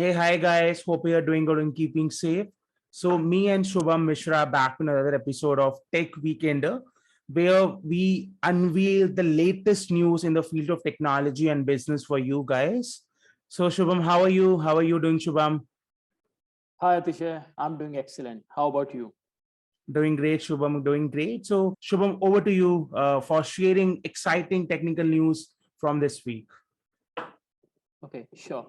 Hey, hi guys. Hope you're doing good and keeping safe. So, me and Shubham Mishra are back with another episode of Tech Weekender, where we unveil the latest news in the field of technology and business for you guys. So, Shubham, how are you? How are you doing, Shubham? Hi, Atishay. I'm doing excellent. How about you? Doing great, Shubham. Doing great. So, Shubham, over to you for sharing exciting technical news from this week. Okay, sure.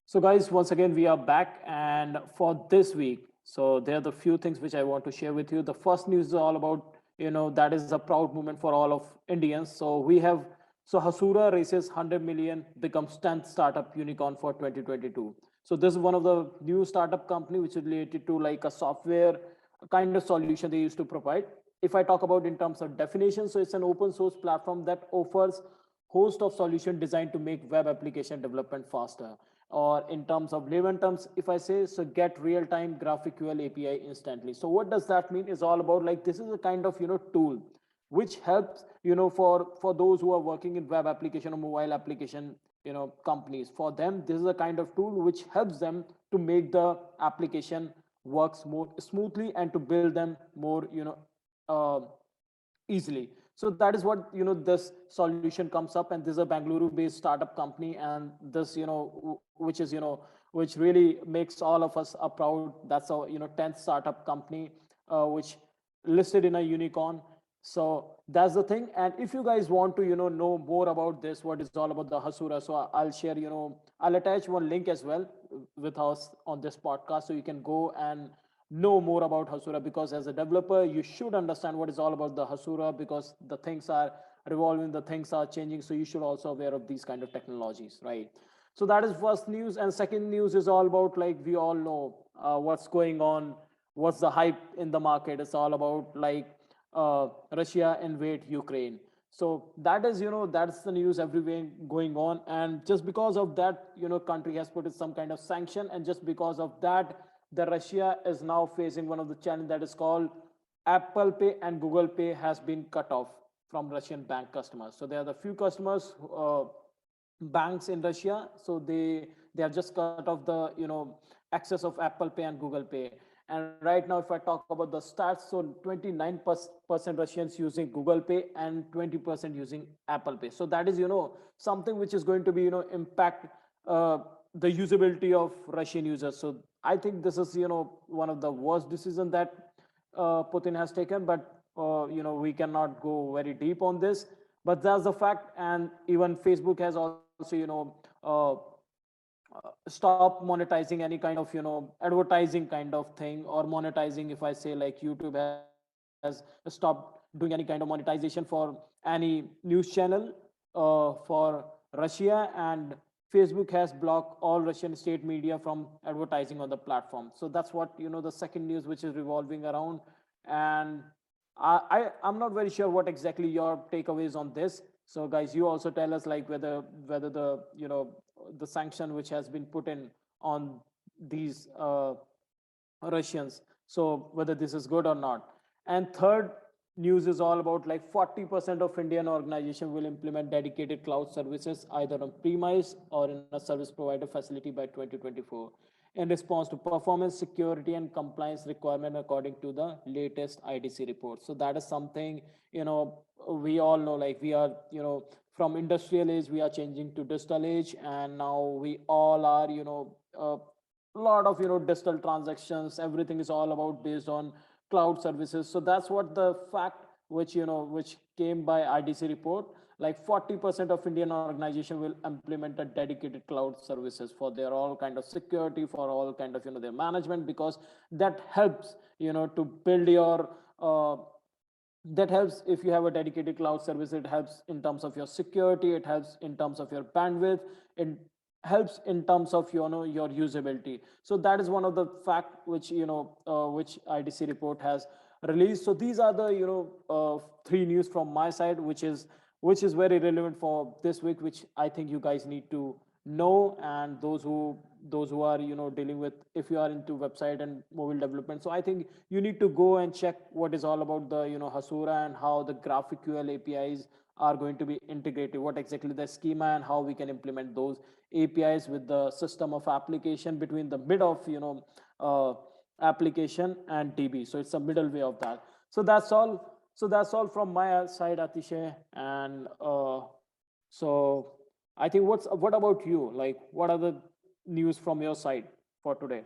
So, guys, once again, we are back. And for this week, so there are the few things which I want to share with you. The first news is all about, that is a proud moment for all of Indians. So Hasura races 100 million, becomes 10th startup unicorn for 2022. So, this is one of the new startup company which is related to like a software kind of solution they used to provide. If I talk about in terms of definition, so it's an open source platform that offers host of solution designed to make web application development faster. Or in terms of layman terms, if I say, so get real-time GraphQL API instantly. So what does that mean? Is all about like this is a kind of tool which helps for those who are working in web application or mobile application companies. For them, this is a kind of tool which helps them to make the application works more smoothly and to build them more uh, easily. So that is what this solution comes up, and this is a Bangalore based startup company, and this which is which really makes all of us are proud. That's a 10th startup company which listed in a unicorn. So that's the thing. And if you guys want to know more about this, what is all about the Hasura, so I'll share, I'll attach one link as well with us on this podcast, so you can go and know more about Hasura, because as a developer, you should understand what is all about the Hasura, because the things are revolving, the things are changing. So you should also aware of these kind of technologies, right? So that is first news. And second news is all about like we all know what's going on, what's the hype in the market. It's all about like Russia invade Ukraine. So that is, that's the news everywhere going on. And just because of that, country has put in some kind of sanction. And just because of that, the Russia is now facing one of the challenge that is called Apple Pay and Google Pay has been cut off from Russian bank customers. So there are the few customers, banks in Russia. So they have just cut off the access of Apple Pay and Google Pay. And right now, if I talk about the stats, so 29% Russians using Google Pay and 20% using Apple Pay. So that is something which is going to be impact the usability of Russian users. So I think this is one of the worst decisions that Putin has taken. But we cannot go very deep on this. But that's the fact. And even Facebook has also stop monetizing any kind of advertising kind of thing, or monetizing, if I say like YouTube has stopped doing any kind of monetization for any news channel for Russia, and Facebook has blocked all Russian state media from advertising on the platform. So that's what the second news which is revolving around. And I'm not very sure what exactly your takeaways on this. So guys, you also tell us like whether the the sanction which has been put in on these Russians, so whether this is good or not. And third news is all about like 40% of Indian organization will implement dedicated cloud services either on premise or in a service provider facility by 2024 in response to performance, security, and compliance requirement according to the latest IDC report. So that is something we all know, like we are from industrial age we are changing to digital age, and now we all are a lot of digital transactions. Everything is all about based on cloud services. So that's what the fact which which came by IDC report. Like 40% of Indian organization will implement a dedicated cloud services for their all kind of security, for all kind of their management, because that helps to build your that helps. If you have a dedicated cloud service, it helps in terms of your security, it helps in terms of your bandwidth, it helps in terms of your usability. So that is one of the fact which which IDC report has released. So these are the three news from my side, which is very relevant for this week, which I think you guys need to know. And those who are dealing with, if you are into website and mobile development, so I think you need to go and check what is all about the Hasura and how the GraphQL APIs are going to be integrated, what exactly the schema and how we can implement those APIs with the system of application between the mid of uh, application and DB. So it's a middle way of that. So that's all. So that's all from my side, Atishay. And so I think what about you? Like, what are the news from your side for today?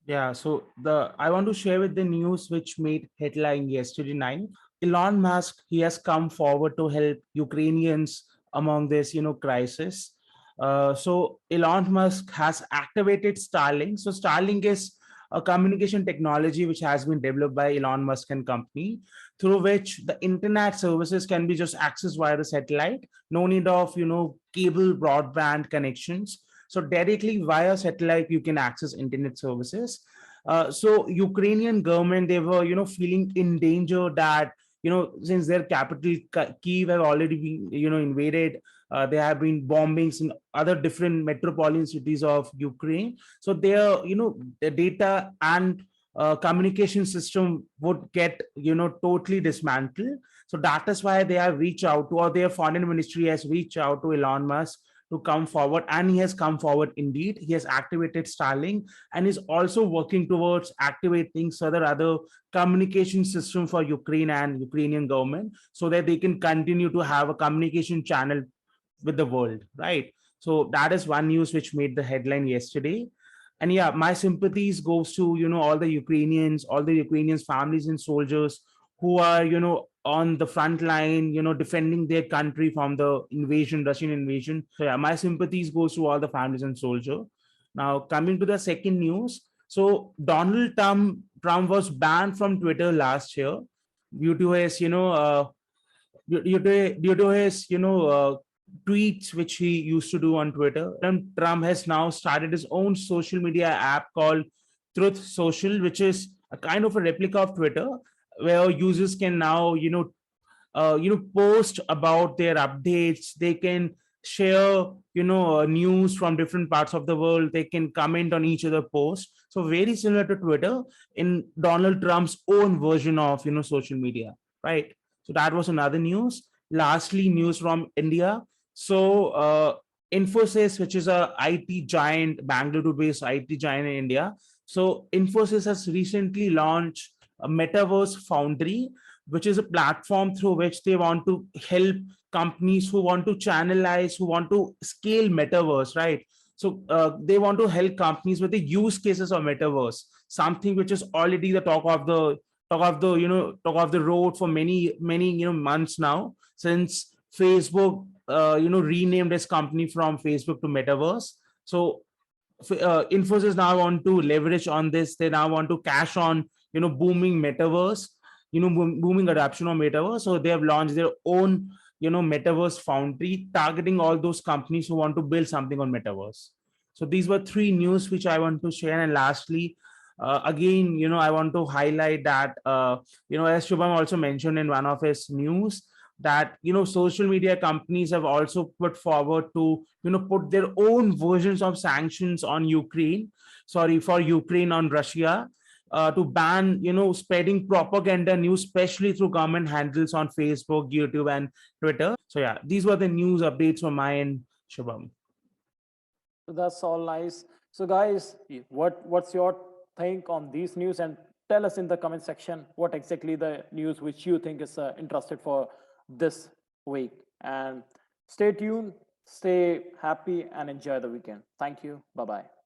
Yeah, so the I want to share with the news which made headline yesterday night. Elon Musk, he has come forward to help Ukrainians among this, crisis. So Elon Musk has activated Starlink. So Starlink is a communication technology which has been developed by Elon Musk and company, through which the internet services can be just accessed via the satellite. No need of cable broadband connections. So directly via satellite, you can access internet services. So Ukrainian government, they were feeling in danger that since their capital Kiev have already been invaded, there have been bombings in other different metropolitan cities of Ukraine. So their the data and communication system would get totally dismantled. So that is why they have reached out to, or their foreign ministry has reached out to Elon Musk to come forward, and he has come forward indeed. He has activated Starlink and is also working towards activating further other communication system for Ukraine and Ukrainian government, so that they can continue to have a communication channel with the world, right? So that is one news which made the headline yesterday. And yeah, my sympathies goes to all the Ukrainians families and soldiers who are on the front line, defending their country from the Russian invasion. So yeah, my sympathies goes to all the families and soldiers. Now coming to the second news. So Donald Trump was banned from Twitter last year due to his due to his tweets which he used to do on Twitter. And Trump has now started his own social media app called Truth Social, which is a kind of a replica of Twitter, where users can now post about their updates. They can share news from different parts of the world. They can comment on each other post. So very similar to Twitter in Donald Trump's own version of social media, right? So that was another news. Lastly, news from India. So Infosys, which is a IT giant, Bangalore based IT giant in India. So Infosys has recently launched a metaverse foundry, which is a platform through which they want to help companies who want to channelize, who want to scale metaverse, right? So they want to help companies with the use cases of metaverse, something which is already the talk of the road for many months now, since Facebook renamed its company from Facebook to Metaverse. So Infosys now want to leverage on this. They now want to cash on booming metaverse, booming adoption of metaverse. So they have launched their own metaverse foundry, targeting all those companies who want to build something on metaverse. So these were three news which I want to share. And lastly, again, I want to highlight that as Shubham also mentioned in one of his news, that social media companies have also put forward to put their own versions of sanctions on Ukraine, sorry, for Ukraine on Russia, to ban spreading propaganda news, especially through government handles on Facebook, YouTube, and Twitter. So yeah, these were the news updates from my end, Shubham. So that's all nice. So guys, what's your think on these news, and tell us in the comment section what exactly the news which you think is interested for this week. And stay tuned, stay happy, and enjoy the weekend. Thank you. Bye bye.